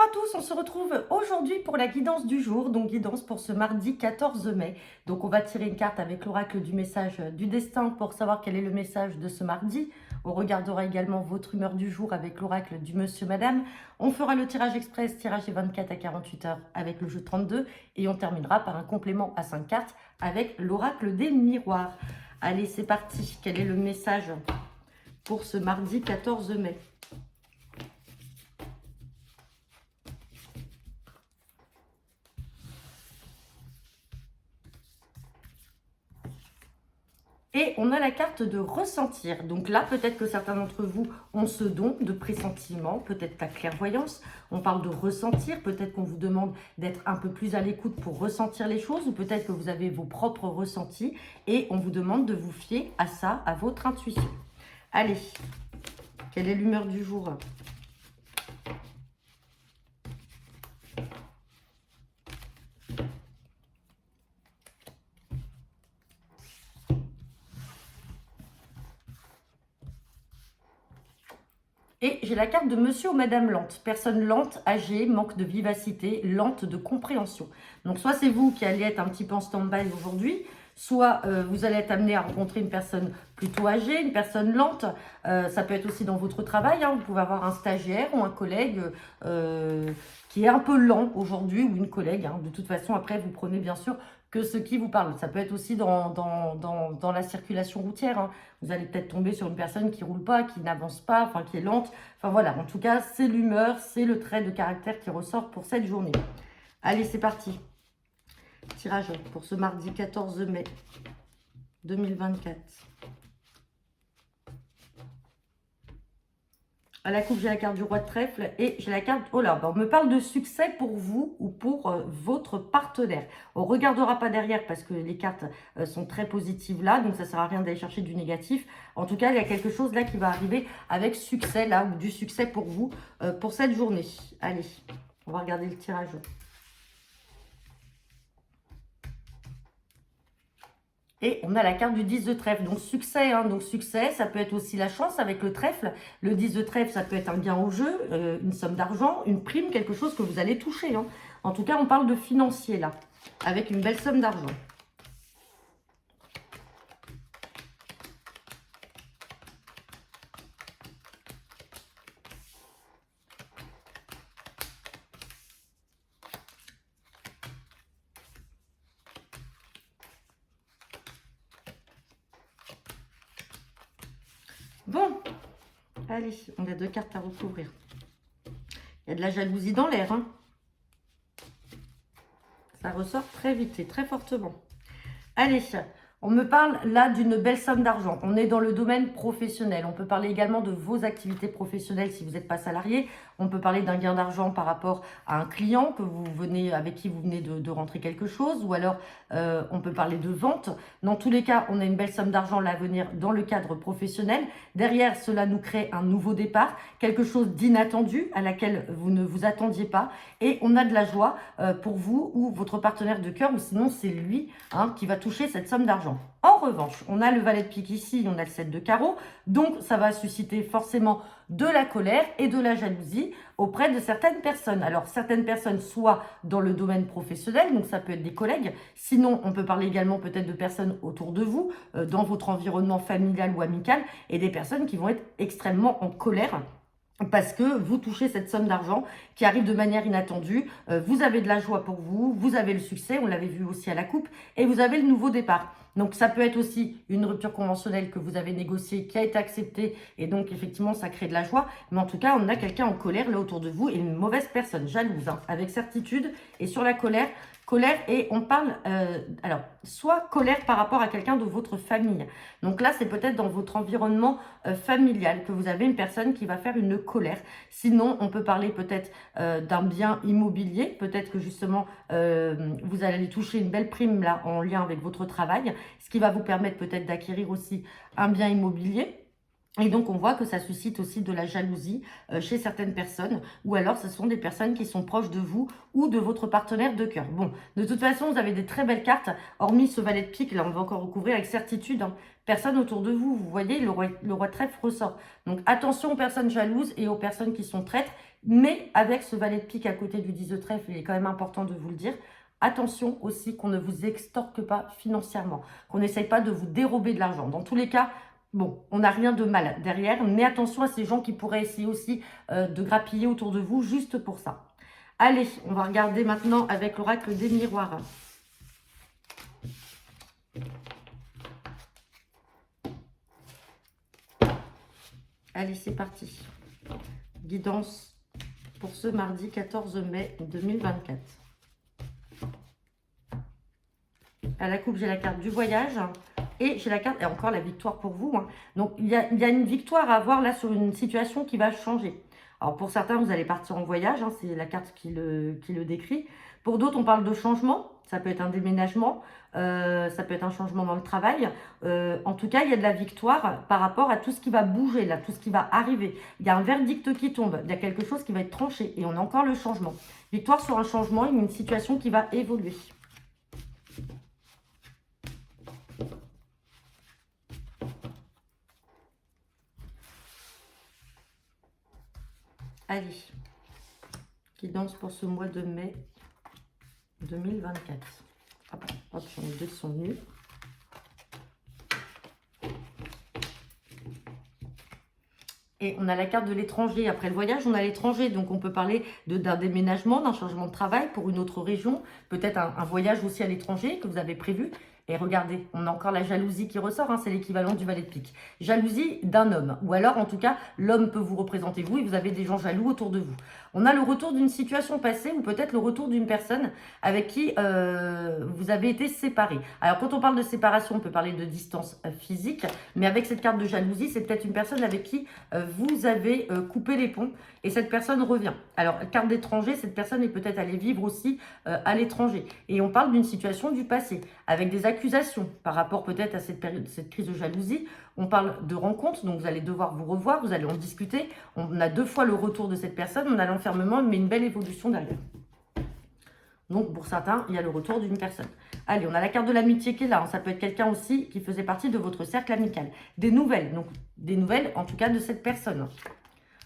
à tous, on se retrouve aujourd'hui pour la guidance du jour, donc guidance pour ce mardi 14 mai. Donc on va tirer une carte avec l'oracle du message du destin pour savoir quel est le message de ce mardi. On regardera également votre humeur du jour avec l'oracle du monsieur madame. On fera le tirage express, tirage des 24 à 48 heures avec le jeu 32 et on terminera par un complément à 5 cartes avec l'oracle des miroirs. Allez, c'est parti. Quel est le message pour ce mardi 14 mai ? Et on a la carte de ressentir. Donc là, peut-être que certains d'entre vous ont ce don de pressentiment, peut-être la clairvoyance. On parle de ressentir, peut-être qu'on vous demande d'être un peu plus à l'écoute pour ressentir les choses, ou peut-être que vous avez vos propres ressentis et on vous demande de vous fier à ça, à votre intuition. Allez, quelle est l'humeur du jour ? Et j'ai la carte de monsieur ou madame lente. Personne lente, âgée, manque de vivacité, lente de compréhension. Donc soit c'est vous qui allez être un petit peu en stand-by aujourd'hui, soit vous allez être amené à rencontrer une personne plutôt âgée, une personne lente. Ça peut être aussi dans votre travail. Vous pouvez avoir un stagiaire ou un collègue qui est un peu lent aujourd'hui, ou une collègue. De toute façon, après, vous prenez bien sûr que ce qui vous parle. Ça peut être aussi dans la circulation routière. Vous allez peut-être tomber sur une personne qui ne roule pas, qui n'avance pas, enfin qui est lente. Enfin voilà, en tout cas, c'est l'humeur, c'est le trait de caractère qui ressort pour cette journée. Allez, c'est parti. Tirage pour ce mardi 14 mai 2024. À la coupe, j'ai la carte du roi de trèfle et j'ai la carte... Oh là, on me parle de succès pour vous ou pour votre partenaire. On ne regardera pas derrière parce que les cartes sont très positives là, donc ça ne sert à rien d'aller chercher du négatif. En tout cas, il y a quelque chose là qui va arriver avec succès là, ou du succès pour vous, pour cette journée. Allez, on va regarder le tirage. Et on a la carte du 10 de trèfle, donc succès, donc succès, ça peut être aussi la chance avec le trèfle. Le 10 de trèfle, ça peut être un gain au jeu, une somme d'argent, une prime, quelque chose que vous allez toucher. En tout cas, on parle de financier là, avec une belle somme d'argent. Bon, allez, on a 2 cartes à recouvrir. Il y a de la jalousie dans l'air. Ça ressort très vite et très fortement. Allez, on me parle là d'une belle somme d'argent. On est dans le domaine professionnel. On peut parler également de vos activités professionnelles si vous n'êtes pas salarié. On peut parler d'un gain d'argent par rapport à un client avec qui vous venez de rentrer quelque chose. Ou alors, on peut parler de vente. Dans tous les cas, on a une belle somme d'argent là à venir dans le cadre professionnel. Derrière, cela nous crée un nouveau départ, quelque chose d'inattendu à laquelle vous ne vous attendiez pas. Et on a de la joie pour vous ou votre partenaire de cœur, ou sinon c'est lui qui va toucher cette somme d'argent. En revanche, on a le valet de pique ici, on a le 7 de carreau, donc ça va susciter forcément de la colère et de la jalousie auprès de certaines personnes. Alors, certaines personnes, soit dans le domaine professionnel, donc ça peut être des collègues, sinon on peut parler également peut-être de personnes autour de vous, dans votre environnement familial ou amical, et des personnes qui vont être extrêmement en colère parce que vous touchez cette somme d'argent qui arrive de manière inattendue. Vous avez de la joie pour vous, vous avez le succès, on l'avait vu aussi à la coupe, et vous avez le nouveau départ. Donc ça peut être aussi une rupture conventionnelle que vous avez négociée, qui a été acceptée, et donc effectivement ça crée de la joie. Mais en tout cas, on a quelqu'un en colère là autour de vous, et une mauvaise personne, jalouse, avec certitude. Et sur la colère, et on parle, alors, soit colère par rapport à quelqu'un de votre famille. Donc là, c'est peut-être dans votre environnement familial que vous avez une personne qui va faire une colère. Sinon, on peut parler peut-être d'un bien immobilier. Peut-être que justement, vous allez toucher une belle prime là en lien avec votre travail, ce qui va vous permettre peut-être d'acquérir aussi un bien immobilier. Et donc, on voit que ça suscite aussi de la jalousie chez certaines personnes, ou alors ce sont des personnes qui sont proches de vous ou de votre partenaire de cœur. Bon, de toute façon, vous avez des très belles cartes, hormis ce valet de pique, là on va encore recouvrir avec certitude, hein. Personne autour de vous, vous voyez, le roi de trèfle ressort. Donc attention aux personnes jalouses et aux personnes qui sont traîtres, mais avec ce valet de pique à côté du 10 de trèfle, il est quand même important de vous le dire. Attention aussi qu'on ne vous extorque pas financièrement, qu'on n'essaye pas de vous dérober de l'argent. Dans tous les cas, bon, on n'a rien de mal derrière, mais attention à ces gens qui pourraient essayer aussi de grappiller autour de vous juste pour ça. Allez, on va regarder maintenant avec l'oracle des miroirs. Allez, c'est parti. Guidance pour ce mardi 14 mai 2024. À la coupe, j'ai la carte du voyage. Et j'ai la carte, et encore la victoire pour vous, hein. Donc, il y a une victoire à avoir là sur une situation qui va changer. Alors, pour certains, vous allez partir en voyage, hein, c'est la carte qui le décrit. Pour d'autres, on parle de changement. Ça peut être un déménagement, ça peut être un changement dans le travail. En tout cas, il y a de la victoire par rapport à tout ce qui va bouger, là, tout ce qui va arriver. Il y a un verdict qui tombe, il y a quelque chose qui va être tranché. Et on a encore le changement. Victoire sur un changement, une situation qui va évoluer. Allez, guidance pour ce mois de mai 2024. Hop, hop, j'en ai deux qui sont venus. Et on a la carte de l'étranger. Après le voyage, on a l'étranger. Donc, on peut parler d'un déménagement, d'un changement de travail pour une autre région. Peut-être un voyage aussi à l'étranger que vous avez prévu. Et regardez, on a encore la jalousie qui ressort, hein, c'est l'équivalent du valet de pique. Jalousie d'un homme, ou alors en tout cas, l'homme peut vous représenter vous et vous avez des gens jaloux autour de vous. On a le retour d'une situation passée ou peut-être le retour d'une personne avec qui vous avez été séparés. Alors quand on parle de séparation, on peut parler de distance physique, mais avec cette carte de jalousie, c'est peut-être une personne avec qui vous avez coupé les ponts et cette personne revient. Alors carte d'étranger, cette personne est peut-être allée vivre aussi à l'étranger. Et on parle d'une situation du passé, avec des accusations par rapport peut-être à cette période, cette crise de jalousie. On parle de rencontres, donc vous allez devoir vous revoir, vous allez en discuter. On a 2 fois le retour de cette personne, on a l'enfermement, mais une belle évolution derrière. Donc pour certains, il y a le retour d'une personne. Allez, on a la carte de l'amitié qui est là, hein. Ça peut être quelqu'un aussi qui faisait partie de votre cercle amical. Des nouvelles, donc des nouvelles en tout cas de cette personne.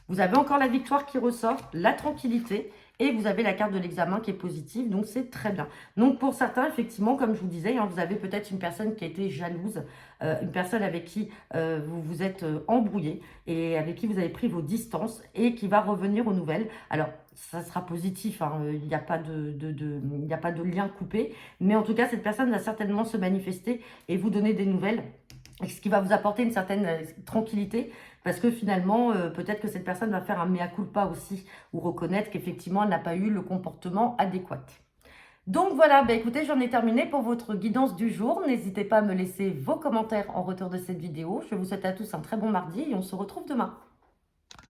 Vous avez encore la victoire qui ressort, la tranquillité. Et vous avez la carte de l'examen qui est positive, donc c'est très bien. Donc pour certains, effectivement, comme je vous disais, hein, vous avez peut-être une personne qui a été jalouse, une personne avec qui vous vous êtes embrouillé et avec qui vous avez pris vos distances et qui va revenir aux nouvelles. Alors, ça sera positif, hein, il n'y a pas il a pas de lien coupé, mais en tout cas, cette personne va certainement se manifester et vous donner des nouvelles, ce qui va vous apporter une certaine tranquillité. Parce que finalement, peut-être que cette personne va faire un mea culpa aussi, ou reconnaître qu'effectivement, elle n'a pas eu le comportement adéquat. Donc voilà, bah écoutez, j'en ai terminé pour votre guidance du jour. N'hésitez pas à me laisser vos commentaires en retour de cette vidéo. Je vous souhaite à tous un très bon mardi et on se retrouve demain.